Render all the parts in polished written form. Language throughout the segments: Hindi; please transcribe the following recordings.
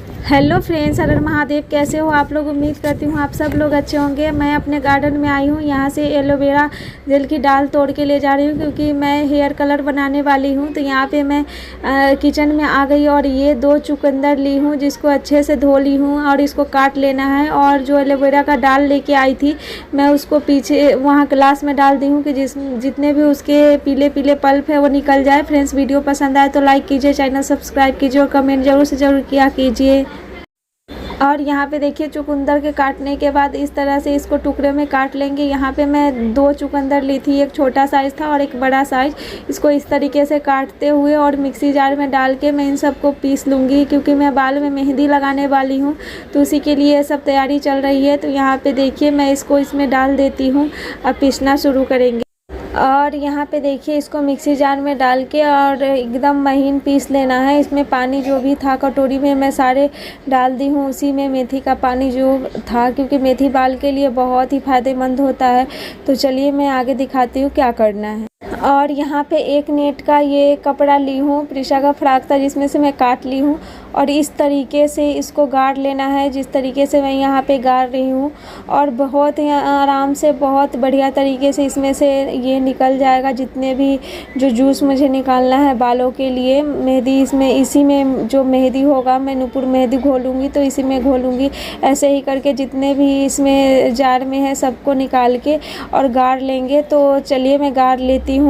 हेलो फ्रेंड्स, हर हर महादेव। कैसे हो आप लोग? उम्मीद करती हूँ आप सब लोग अच्छे होंगे। मैं अपने गार्डन में आई हूँ। यहाँ से एलोवेरा जेल की डाल तोड़ के ले जा रही हूँ क्योंकि मैं हेयर कलर बनाने वाली हूँ। तो यहाँ पे मैं किचन में आ गई और ये 2 चुकंदर ली हूँ जिसको अच्छे से धो ली हूँ और इसको काट लेना है। और जो एलोवेरा का डाल लेके आई थी मैं उसको पीछे वहाँ ग्लास में डाल दी हूँ कि जितने भी उसके पीले पीले पल्प है वो निकल जाए। फ्रेंड्स, वीडियो पसंद आए तो लाइक कीजिए, चैनल सब्सक्राइब कीजिए और कमेंट ज़रूर से ज़रूर किया कीजिए। और यहाँ पे देखिए, चुकंदर के काटने के बाद इस तरह से इसको टुकड़े में काट लेंगे। यहाँ पे मैं 2 चुकंदर ली थी, एक छोटा साइज़ था और एक बड़ा साइज़। इसको इस तरीके से काटते हुए और मिक्सी जार में डाल के मैं इन सबको पीस लूँगी क्योंकि मैं बाल में मेहंदी लगाने वाली हूँ, तो उसी के लिए सब तैयारी चल रही है। तो यहाँ पे देखिए मैं इसको इसमें डाल देती हूँ। अब पीसना शुरू करेंगे। और यहाँ पे देखिए इसको मिक्सी जार में डाल के और एकदम महीन पीस लेना है। इसमें पानी जो भी था कटोरी में मैं सारे डाल दी हूँ, उसी में मेथी का पानी जो था, क्योंकि मेथी बाल के लिए बहुत ही फ़ायदेमंद होता है। तो चलिए मैं आगे दिखाती हूँ क्या करना है। और यहाँ पे 1 नेट का ये कपड़ा ली हूँ, प्रिशा का फ्रॉक था जिसमें से मैं काट ली हूँ और इस तरीके से इसको गाड़ लेना है जिस तरीके से मैं यहाँ पे गाड़ रही हूँ। और बहुत ही आराम से, बहुत बढ़िया तरीके से इसमें से ये निकल जाएगा जितने भी जो जूस मुझे निकालना है बालों के लिए। मेहंदी इसमें, इसी में जो मेहंदी होगा मैं नुपुर मेहंदी घोलूँगी तो इसी में घोलूँगी। ऐसे ही करके जितने भी इसमें जार में है सबको निकाल के और गाड़ लेंगे। तो चलिए मैं गाड़ लेती हूँ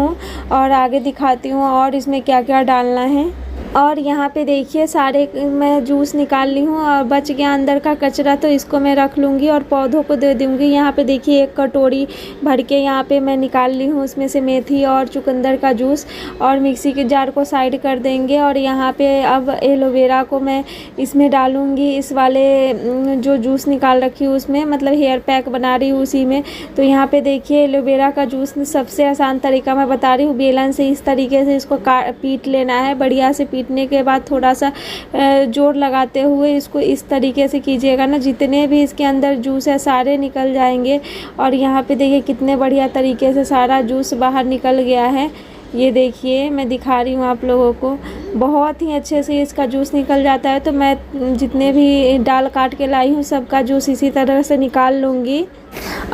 और आगे दिखाती हूँ और इसमें क्या क्या डालना है। और यहाँ पे देखिए सारे मैं जूस निकाल ली हूँ और बच गया अंदर का कचरा, तो इसको मैं रख लूँगी और पौधों को दे दूँगी। यहाँ पे देखिए 1 कटोरी भर के यहाँ पे मैं निकाल ली हूँ, उसमें से मेथी और चुकंदर का जूस। और मिक्सी के जार को साइड कर देंगे और यहाँ पे अब एलोवेरा को मैं इसमें डालूँगी, इस वाले जो जूस निकाल रखी हूँ उसमें, मतलब हेयर पैक बना रही हूँ उसी में। तो यहाँ पे देखिए एलोवेरा का जूस सबसे आसान तरीका मैं बता रही हूँ। बेलन से इस तरीके से इसको पीट लेना है। बढ़िया से पीटने के बाद थोड़ा सा जोर लगाते हुए इसको इस तरीके से कीजिएगा ना, जितने भी इसके अंदर जूस है सारे निकल जाएंगे। और यहाँ पे देखिए कितने बढ़िया तरीके से सारा जूस बाहर निकल गया है। ये देखिए मैं दिखा रही हूँ आप लोगों को, बहुत ही अच्छे से इसका जूस निकल जाता है। तो मैं जितने भी डाल काट के लाई हूँ सबका जूस इसी तरह से निकाल लूँगी।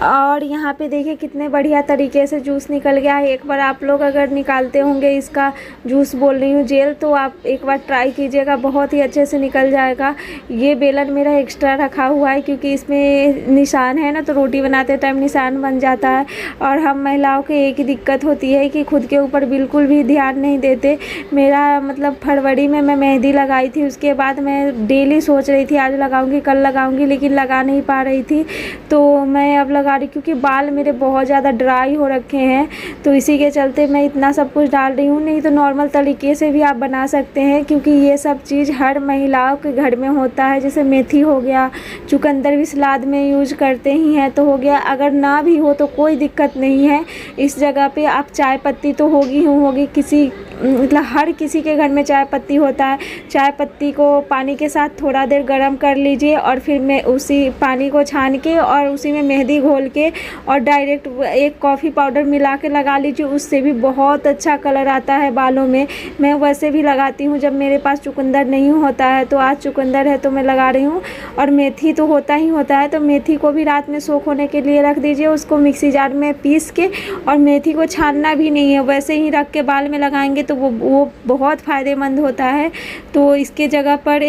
और यहाँ पे देखिए कितने बढ़िया तरीके से जूस निकल गया है। एक बार आप लोग अगर निकालते होंगे इसका जूस, बोल रही हूँ जेल, तो आप एक बार ट्राई कीजिएगा, बहुत ही अच्छे से निकल जाएगा। ये बेलन मेरा एक्स्ट्रा रखा हुआ है क्योंकि इसमें निशान है ना, तो रोटी बनाते टाइम निशान बन जाता है। और हम महिलाओं की एक ही दिक्कत होती है कि खुद के ऊपर बिल्कुल भी ध्यान नहीं देते। मेरा मतलब फरवरी में मैं मेहंदी लगाई थी, उसके बाद मैं डेली सोच रही थी आज लगाऊंगी कल लगाऊंगी, लेकिन लगा नहीं पा रही थी। तो मैं अब लगा रही क्योंकि बाल मेरे बहुत ज़्यादा ड्राई हो रखे हैं, तो इसी के चलते मैं इतना सब कुछ डाल रही हूँ। नहीं तो नॉर्मल तरीके से भी आप बना सकते हैं क्योंकि ये सब चीज़ हर महिलाओं के घर में होता है। जैसे मेथी हो गया, चुकंदर भी सलाद में यूज करते ही हैं तो हो गया। अगर ना भी हो तो कोई दिक्कत नहीं है, इस जगह पे आप चाय पत्ती तो होगी किसी, मतलब हर किसी के घर में चाय पत्ती होता है। चाय पत्ती को पानी के साथ थोड़ा देर गर्म कर लीजिए और फिर मैं उसी पानी को छान के और उसी में मेहंदी घोल के और डायरेक्ट 1 कॉफ़ी पाउडर मिला के लगा लीजिए, उससे भी बहुत अच्छा कलर आता है बालों में। मैं वैसे भी लगाती हूँ जब मेरे पास चुकंदर नहीं होता है, तो आज चुकंदर है तो मैं लगा रही हूँ। और मेथी तो होता ही होता है, तो मेथी को भी रात में सोख होने के लिए रख दीजिए, उसको मिक्सी जार में पीस के। और मेथी को छानना भी नहीं है, वैसे ही रख के बाल में लगाएंगे तो वो बहुत फ़ायदेमंद होता है। तो इसके जगह पर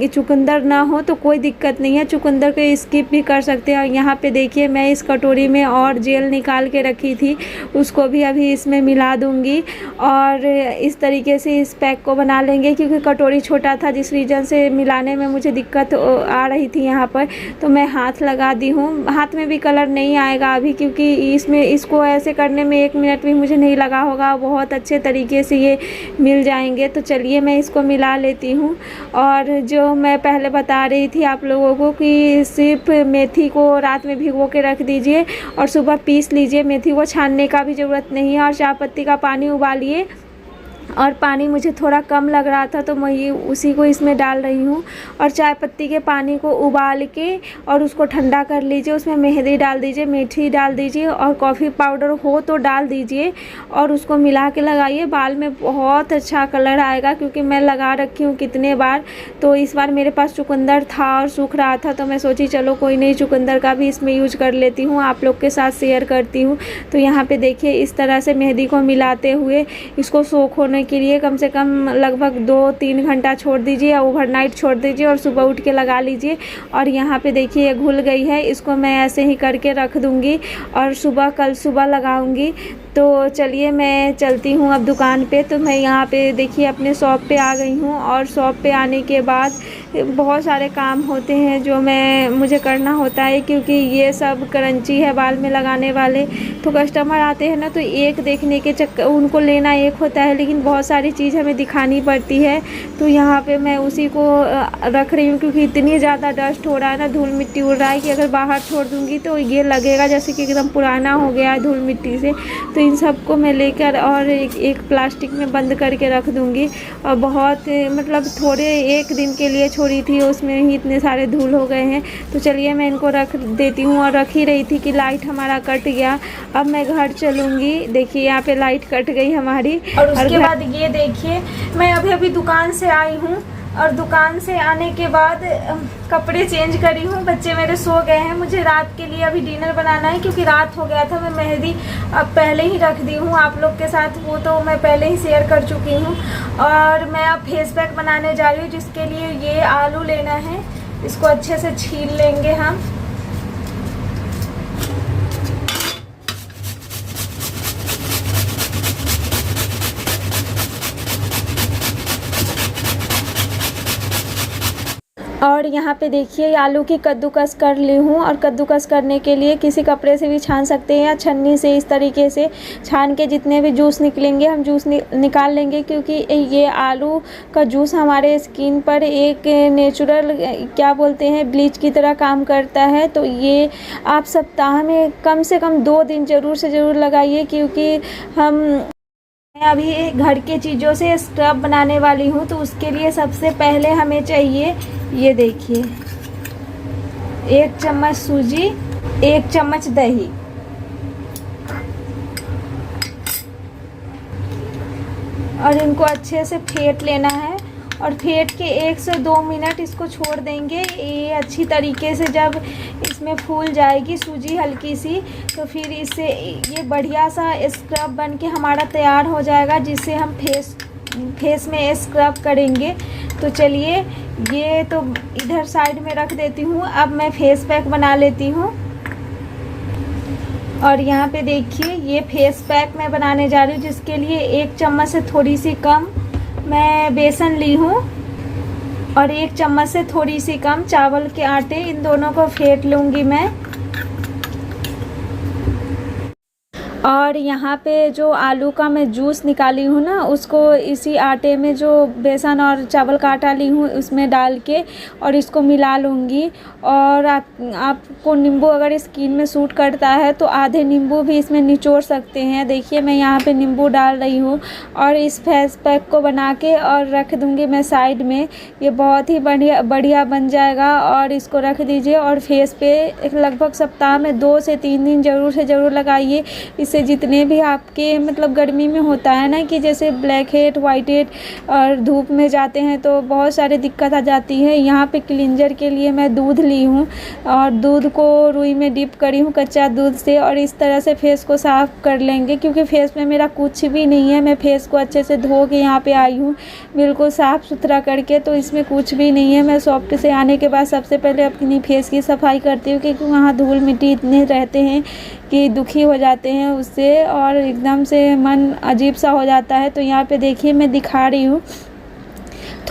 चुकंदर ना हो तो कोई दिक्कत नहीं है, चुकंदर को स्किप भी कर सकते हैं। यहाँ पे देखिए मैं इस कटोरी में और जेल निकाल के रखी थी, उसको भी अभी इसमें मिला दूंगी और इस तरीके से इस पैक को बना लेंगे। क्योंकि कटोरी छोटा था जिस रीज़न से मिलाने में मुझे दिक्कत आ रही थी यहाँ पर, तो मैं हाथ लगा दी हूँ। हाथ में भी कलर नहीं आएगा अभी क्योंकि इसमें इसको ऐसे करने में 1 मिनट भी मुझे नहीं लगा होगा, बहुत अच्छे तरीके से ये मिल जाएंगे। तो चलिए मैं इसको मिला लेती हूँ। और जो मैं पहले बता रही थी आप लोगों को कि सिर्फ मेथी को रात में भिगो के रख दीजिए और सुबह पीस लीजिए, मेथी को छानने का भी ज़रूरत नहीं है। और चाय पत्ती का पानी उबालिए और पानी मुझे थोड़ा कम लग रहा था तो मैं उसी को इसमें डाल रही हूँ। और चाय पत्ती के पानी को उबाल के और उसको ठंडा कर लीजिए, उसमें मेहंदी डाल दीजिए, मेथी डाल दीजिए और कॉफ़ी पाउडर हो तो डाल दीजिए और उसको मिला के लगाइए। बाल में बहुत अच्छा कलर आएगा, क्योंकि मैं लगा रखी हूँ कितने बार। तो इस बार मेरे पास चुकंदर था और सूख रहा था तो मैं सोची चलो कोई नहीं, चुकंदर का भी इसमें यूज कर लेती हूँ, आप लोग के साथ शेयर करती हूँ। तो यहाँ पे देखिए इस तरह से मेहंदी को मिलाते हुए इसको सोख होने के लिए कम से कम लगभग 2-3 घंटा छोड़ दीजिए या ओवरनाइट छोड़ दीजिए और सुबह उठ के लगा लीजिए। और यहाँ पे देखिए ये घुल गई है, इसको मैं ऐसे ही करके रख दूँगी और कल सुबह लगाऊँगी। तो चलिए मैं चलती हूँ अब दुकान पे। तो मैं यहाँ पे देखिए अपने शॉप पे आ गई हूँ और शॉप पे आने के बाद बहुत सारे काम होते हैं जो मुझे करना होता है, क्योंकि ये सब क्रंची है बाल में लगाने वाले। तो कस्टमर आते हैं ना तो एक देखने के चक्कर उनको लेना एक होता है, लेकिन बहुत सारी चीज़ हमें दिखानी पड़ती है। तो यहाँ पे मैं उसी को रख रही हूँ, क्योंकि इतनी ज़्यादा डस्ट हो रहा है ना, धूल मिट्टी उड़ रहा है कि अगर बाहर छोड़ दूँगी तो ये लगेगा जैसे कि एकदम पुराना हो गया है धूल मिट्टी से। तो इन सबको मैं लेकर और एक प्लास्टिक में बंद करके रख दूँगी। और बहुत मतलब थोड़े एक दिन के लिए छोड़ी थी, उसमें ही इतने सारे धूल हो गए हैं। तो चलिए मैं इनको रख देती हूँ। और रख ही रही थी कि लाइट हमारा कट गया। अब मैं घर चलूँगी। देखिए यहाँ पे लाइट कट गई हमारी। और उसके बाद ये देखिए मैं अभी दुकान से आई हूँ और दुकान से आने के बाद कपड़े चेंज करी हूँ। बच्चे मेरे सो गए हैं, मुझे रात के लिए अभी डिनर बनाना है, क्योंकि रात हो गया था। मैं मेहंदी अब पहले ही रख दी हूँ आप लोग के साथ, वो तो मैं पहले ही शेयर कर चुकी हूँ। और मैं अब फेस पैक बनाने जा रही हूँ, जिसके लिए ये आलू लेना है, इसको अच्छे से छील लेंगे हम। और यहाँ पे देखिए आलू की कद्दूकस कर ली हूँ। और कद्दूकस करने के लिए किसी कपड़े से भी छान सकते हैं या छन्नी से इस तरीके से छान के जितने भी जूस निकलेंगे हम जूस निकाल लेंगे, क्योंकि ये आलू का जूस हमारे स्किन पर एक नेचुरल क्या बोलते हैं ब्लीच की तरह काम करता है। तो ये आप सप्ताह में कम से कम 2 दिन ज़रूर से ज़रूर लगाइए, क्योंकि मैं अभी घर के चीज़ों से स्क्रब बनाने वाली हूँ। तो उसके लिए सबसे पहले हमें चाहिए, ये देखिए 1 चम्मच सूजी, 1 चम्मच दही, और इनको अच्छे से फेंट लेना है। और फेंट के 1 से 2 मिनट इसको छोड़ देंगे। ये अच्छी तरीके से जब इसमें फूल जाएगी सूजी हल्की सी, तो फिर इससे ये बढ़िया सा स्क्रब बन के हमारा तैयार हो जाएगा, जिससे हम फेस में स्क्रब करेंगे। तो चलिए ये तो इधर साइड में रख देती हूँ। अब मैं फेस पैक बना लेती हूँ। और यहाँ पे देखिए ये फेस पैक मैं बनाने जा रही हूँ, जिसके लिए 1 चम्मच से थोड़ी सी कम मैं बेसन ली हूँ और 1 चम्मच से थोड़ी सी कम चावल के आटे, इन दोनों को फेंट लूँगी मैं। और यहाँ पे जो आलू का मैं जूस निकाली हूँ ना, उसको इसी आटे में जो बेसन और चावल का आटा ली हूँ उसमें डाल के और इसको मिला लूँगी। और आपको नींबू अगर स्किन में सूट करता है तो आधे नींबू भी इसमें निचोड़ सकते हैं। देखिए मैं यहाँ पे नींबू डाल रही हूँ और इस फेस पैक को बना के और रख दूँगी मैं साइड में। ये बहुत ही बढ़िया बन जाएगा। और इसको रख दीजिए और फेस पे लगभग सप्ताह में 2 से 3 दिन ज़रूर से ज़रूर लगाइए। से जितने भी आपके मतलब गर्मी में होता है ना कि जैसे ब्लैक हेड, वाइट हेड और धूप में जाते हैं तो बहुत सारी दिक्कत आ जाती है। यहाँ पे क्लींजर के लिए मैं दूध ली हूँ और दूध को रुई में डिप करी हूँ कच्चा दूध से, और इस तरह से फेस को साफ़ कर लेंगे, क्योंकि फेस में मेरा कुछ भी नहीं है। मैं फेस को अच्छे से धो के यहाँ पे आई हूँ बिल्कुल साफ़ सुथरा करके, तो इसमें कुछ भी नहीं है। मैं शॉप से आने के बाद सबसे पहले अपनी फेस की सफाई करती हूँ, क्योंकि वहाँ धूल मिट्टी इतने रहते हैं कि दुखी हो जाते हैं उससे और एकदम से मन अजीब सा हो जाता है। तो यहाँ पे देखिए मैं दिखा रही हूँ,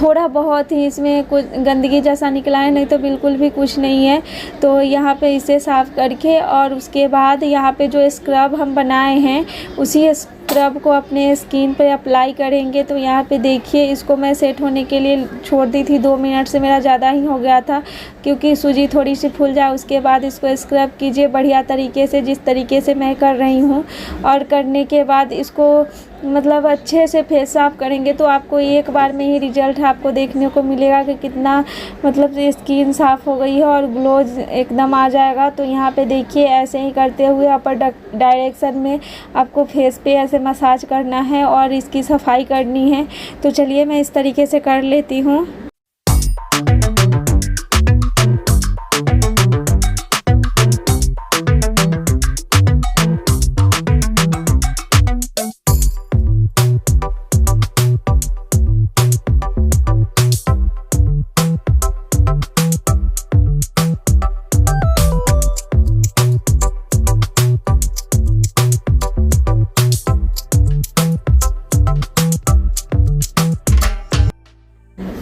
थोड़ा बहुत ही इसमें कुछ गंदगी जैसा निकला है, नहीं तो बिल्कुल भी कुछ नहीं है। तो यहाँ पे इसे साफ़ करके और उसके बाद यहाँ पे जो स्क्रब हम बनाए हैं उसी स्क्रब को अपने स्किन पे अप्लाई करेंगे। तो यहाँ पे देखिए इसको मैं सेट होने के लिए छोड़ दी थी, 2 मिनट से मेरा ज़्यादा ही हो गया था, क्योंकि सूजी थोड़ी सी फूल जाए उसके बाद इसको स्क्रब कीजिए बढ़िया तरीके से, जिस तरीके से मैं कर रही हूँ। और करने के बाद इसको मतलब अच्छे से फेस साफ करेंगे तो आपको एक बार में ही रिजल्ट आपको देखने को मिलेगा कि कितना मतलब स्किन साफ़ हो गई है और ग्लो एकदम आ जाएगा। तो यहाँ पे देखिए ऐसे ही करते हुए अपर डायरेक्शन में आपको फेस पे ऐसे मसाज करना है और इसकी सफाई करनी है। तो चलिए मैं इस तरीके से कर लेती हूँ।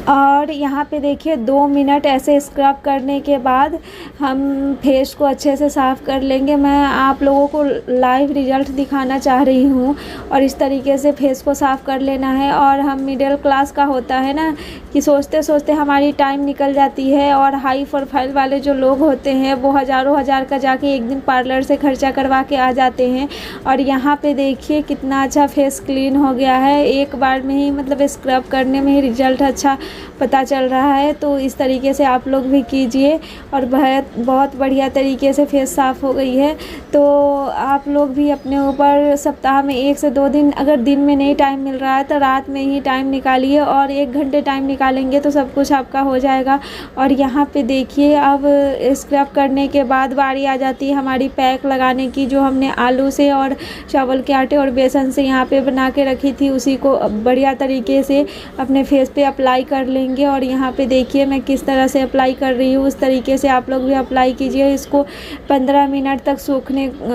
और यहाँ पे देखिए 2 मिनट ऐसे स्क्रब करने के बाद हम फेस को अच्छे से साफ़ कर लेंगे। मैं आप लोगों को लाइव रिज़ल्ट दिखाना चाह रही हूँ और इस तरीके से फेस को साफ़ कर लेना है। और हम मिडिल क्लास का होता है ना कि सोचते सोचते हमारी टाइम निकल जाती है, और हाई प्रोफाइल वाले जो लोग होते हैं वो हज़ारों हज़ार का जाके एक दिन पार्लर से खर्चा करवा के आ जाते हैं। और यहाँ पे देखिए कितना अच्छा फेस क्लीन हो गया है, एक बार में ही मतलब स्क्रब करने में ही रिज़ल्ट अच्छा पता चल रहा है। तो इस तरीके से आप लोग भी कीजिए और बहुत बढ़िया तरीके से फेस साफ़ हो गई है। तो आप लोग भी अपने ऊपर सप्ताह में 1 से 2 दिन, अगर दिन में नहीं टाइम मिल रहा है तो रात में ही टाइम निकालिए, और 1 घंटे टाइम निकालेंगे तो सब कुछ आपका हो जाएगा। और यहाँ पे देखिए अब स्क्रब करने के बाद बारी आ जाती है हमारी पैक लगाने की, जो हमने आलू से और चावल के आटे और बेसन से यहाँ पे बना के रखी थी, उसी को बढ़िया तरीके से अपने फेस पे अप्लाई कर लेंगे। और यहाँ पे देखिए मैं किस तरह से अप्लाई कर रही हूँ, उस तरीके से आप लोग भी अप्लाई कीजिए। इसको 15 मिनट तक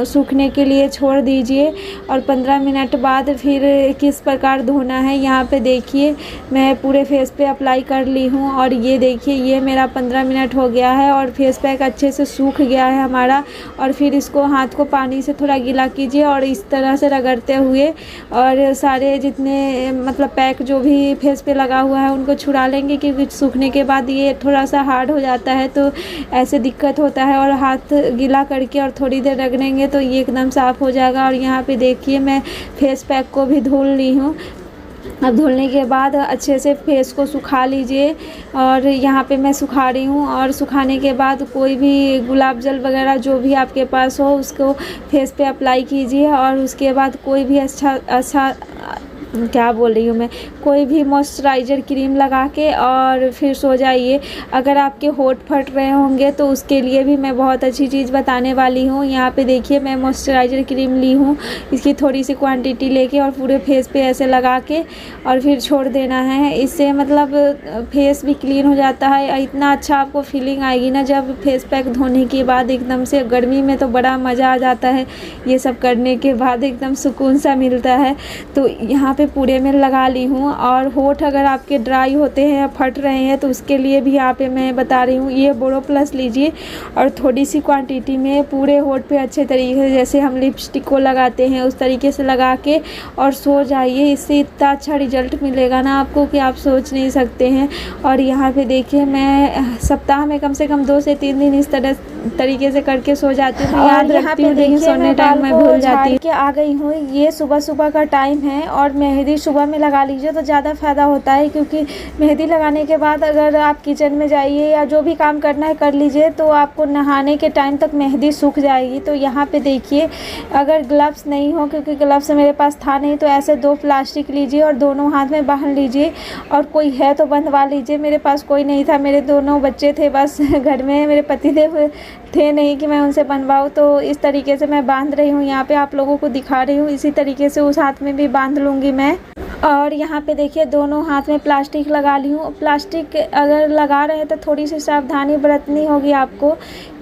सूखने के लिए छोड़ दीजिए, और 15 मिनट बाद फिर किस प्रकार धोना है यहाँ पे देखिए मैं पूरे फेस पे अप्लाई कर ली हूँ। और ये देखिए ये मेरा 15 मिनट हो गया है और फेस पैक अच्छे से सूख गया है हमारा। और फिर इसको हाथ को पानी से थोड़ा गीला कीजिए और इस तरह से रगड़ते हुए और सारे जितने मतलब पैक जो भी फेस पे लगा हुआ है उनको छुड़ा लेंगे, क्योंकि सूखने के बाद ये थोड़ा सा हार्ड हो जाता है तो ऐसे दिक्कत होता है। और हाथ गीला करके और थोड़ी देर रगड़ेंगे तो ये एकदम साफ़ हो जाएगा। और यहाँ पे देखिए मैं फेस पैक को भी धुल ली हूँ। अब धुलने के बाद अच्छे से फेस को सुखा लीजिए, और यहाँ पे मैं सुखा रही हूँ। और सुखाने के बाद कोई भी गुलाब जल वगैरह जो भी आपके पास हो उसको फेस पे अप्लाई कीजिए, और उसके बाद कोई भी अच्छा क्या बोल रही हूँ मैं, कोई भी मॉइस्चराइज़र क्रीम लगा के और फिर सो जाइए। अगर आपके होंठ फट रहे होंगे तो उसके लिए भी मैं बहुत अच्छी चीज़ बताने वाली हूँ। यहाँ पे देखिए मैं मॉइस्चराइज़र क्रीम ली हूँ, इसकी थोड़ी सी क्वांटिटी लेके और पूरे फेस पे ऐसे लगा के और फिर छोड़ देना है। इससे मतलब फेस भी क्लीन हो जाता है। इतना अच्छा आपको फीलिंग आएगी ना जब फेस पैक धोने के बाद, एकदम से गर्मी में तो बड़ा मज़ा आ जाता है ये सब करने के बाद, एकदम सुकून सा मिलता है। तो यहाँ पे पूरे में लगा ली हूँ। और होंठ अगर आपके ड्राई होते हैं या फट रहे हैं तो उसके लिए भी यहाँ पे मैं बता रही हूँ, ये बोरो प्लस लीजिए और थोड़ी सी क्वांटिटी में पूरे होंठ पे अच्छे तरीके से, जैसे हम लिपस्टिक को लगाते हैं उस तरीके से लगा के और सो जाइए। इससे इतना अच्छा रिजल्ट मिलेगा ना आपको कि आप सोच नहीं सकते हैं। और यहाँ पे देखिए मैं सप्ताह में कम से कम 2 से 3 दिन इस तरीके से करके सो जाती हूँ। याद रखती हूँ लेकिन सोने टाइम मैं भूल जाती हूँ। आ गई हूँ, ये सुबह का टाइम है और मेहंदी सुबह में लगा लीजिए तो ज़्यादा फ़ायदा होता है, क्योंकि मेहंदी लगाने के बाद अगर आप किचन में जाइए या जो भी काम करना है कर लीजिए तो आपको नहाने के टाइम तक मेहंदी सूख जाएगी। तो यहाँ पे देखिए अगर ग्लव्स नहीं हो, क्योंकि ग्लव्स मेरे पास था नहीं, तो ऐसे 2 प्लास्टिक लीजिए और दोनों हाथ में बांध लीजिए, और कोई है तो बंधवा लीजिए। मेरे पास कोई नहीं था, मेरे 2 बच्चे थे बस घर में, मेरे पतिदेव थे नहीं कि मैं उनसे बनवाऊँ। तो इस तरीके से मैं बांध रही हूँ, यहाँ पे आप लोगों को दिखा रही हूँ। इसी तरीके से उस हाथ में भी बांध लूँगी मैं। और यहाँ पे देखिए दोनों हाथ में प्लास्टिक लगा ली हूँ। प्लास्टिक अगर लगा रहे हैं तो थोड़ी सी सावधानी बरतनी होगी आपको,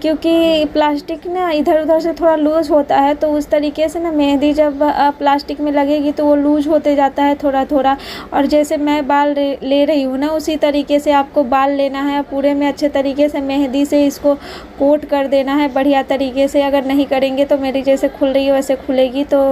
क्योंकि प्लास्टिक ना इधर उधर से थोड़ा लूज़ होता है, तो उस तरीके से ना मेहंदी जब प्लास्टिक में लगेगी तो वो लूज़ होते जाता है थोड़ा थोड़ा। और जैसे मैं बाल ले रही हूँ ना, उसी तरीके से आपको बाल लेना है, पूरे में अच्छे तरीके से मेहंदी से इसको कोट कर देना है बढ़िया तरीके से। अगर नहीं करेंगे तो मेरी जैसे खुल रही है वैसे खुलेगी। तो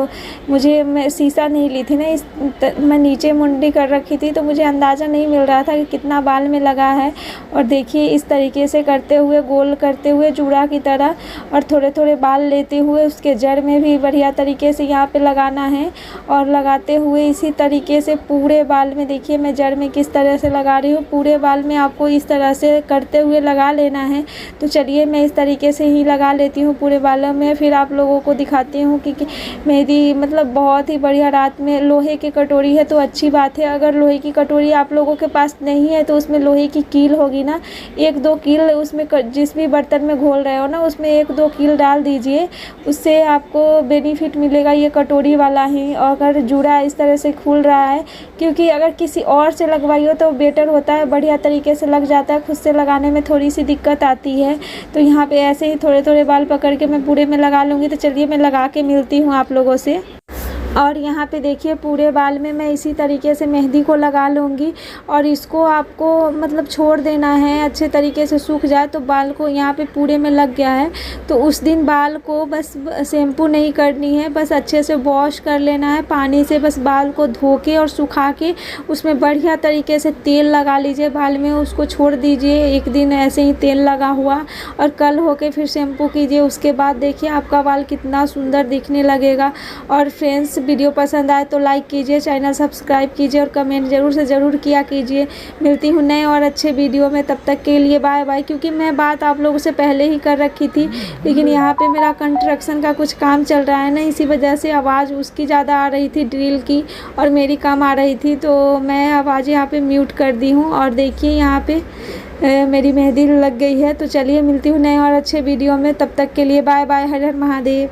मैं शीशा नहीं ली थी ना, मैं नीचे मुंडी कर रखी थी, तो मुझे अंदाज़ा नहीं मिल रहा था कि कितना बाल में लगा है। और देखिए इस तरीके से करते हुए, गोल करते हुए जूड़ा की तरह, और थोड़े थोड़े बाल लेते हुए उसके जड़ में भी बढ़िया तरीके से यहाँ पे लगाना है। और लगाते हुए इसी तरीके से पूरे बाल में, देखिए मैं जड़ में किस तरह से लगा रही हूँ, पूरे बाल में आपको इस तरह से करते हुए लगा लेना है। तो चलिए मैं इस तरीके से ही लगा लेती हूँ पूरे बालों में, फिर आप लोगों को दिखाती हूँ कि मेहंदी मतलब बहुत ही बढ़िया। रात में लोहे की कटोरी है तो अच्छी बात है, अगर लोहे की कटोरी आप लोगों के पास नहीं है तो उसमें लोहे की कील होगी ना, 1-2 कील उसमें, जिस भी बर्तन में घोल रहे हो ना उसमें 1-2 कील डाल दीजिए, उससे आपको बेनिफिट मिलेगा ये कटोरी वाला ही। और अगर जूड़ा इस तरह से खुल रहा है, क्योंकि अगर किसी और से लगवाई हो तो बेटर होता है, बढ़िया तरीके से लग जाता है, खुद से लगाने में थोड़ी सी दिक्कत आती है। तो यहाँ पे ऐसे ही थोड़े थोड़े बाल पकड़ के मैं पूरे में लगा लूँगी। तो चलिए मैं लगा के मिलती हूँ आप लोगों से। और यहाँ पे देखिए पूरे बाल में मैं इसी तरीके से मेहंदी को लगा लूँगी, और इसको आपको मतलब छोड़ देना है, अच्छे तरीके से सूख जाए। तो बाल को यहाँ पे पूरे में लग गया है, तो उस दिन बाल को बस शैम्पू नहीं करनी है, बस अच्छे से वॉश कर लेना है पानी से। बस बाल को धो के और सुखा के उसमें बढ़िया तरीके से तेल लगा लीजिए बाल में, उसको छोड़ दीजिए 1 दिन ऐसे ही तेल लगा हुआ, और कल होके फिर शैम्पू कीजिए। उसके बाद देखिए आपका बाल कितना सुंदर दिखने लगेगा। और फ्रेंड्स, वीडियो पसंद आए तो लाइक कीजिए, चैनल सब्सक्राइब कीजिए और कमेंट ज़रूर से ज़रूर किया कीजिए। मिलती हूँ नए और अच्छे वीडियो में, तब तक के लिए बाय बाय। क्योंकि मैं बात आप लोगों से पहले ही कर रखी थी, लेकिन यहाँ पे मेरा कंस्ट्रक्शन का कुछ काम चल रहा है ना, इसी वजह से आवाज़ उसकी ज़्यादा आ रही थी, ड्रिल की, और मेरी कम आ रही थी, तो मैं आवाज़ यहाँ पर म्यूट कर दी हूँ। और देखिए यहाँ पर मेरी मेहंदी लग गई है। तो चलिए मिलती हूँ नए और अच्छे वीडियो में, तब तक के लिए बाय बाय। हर हर महादेव।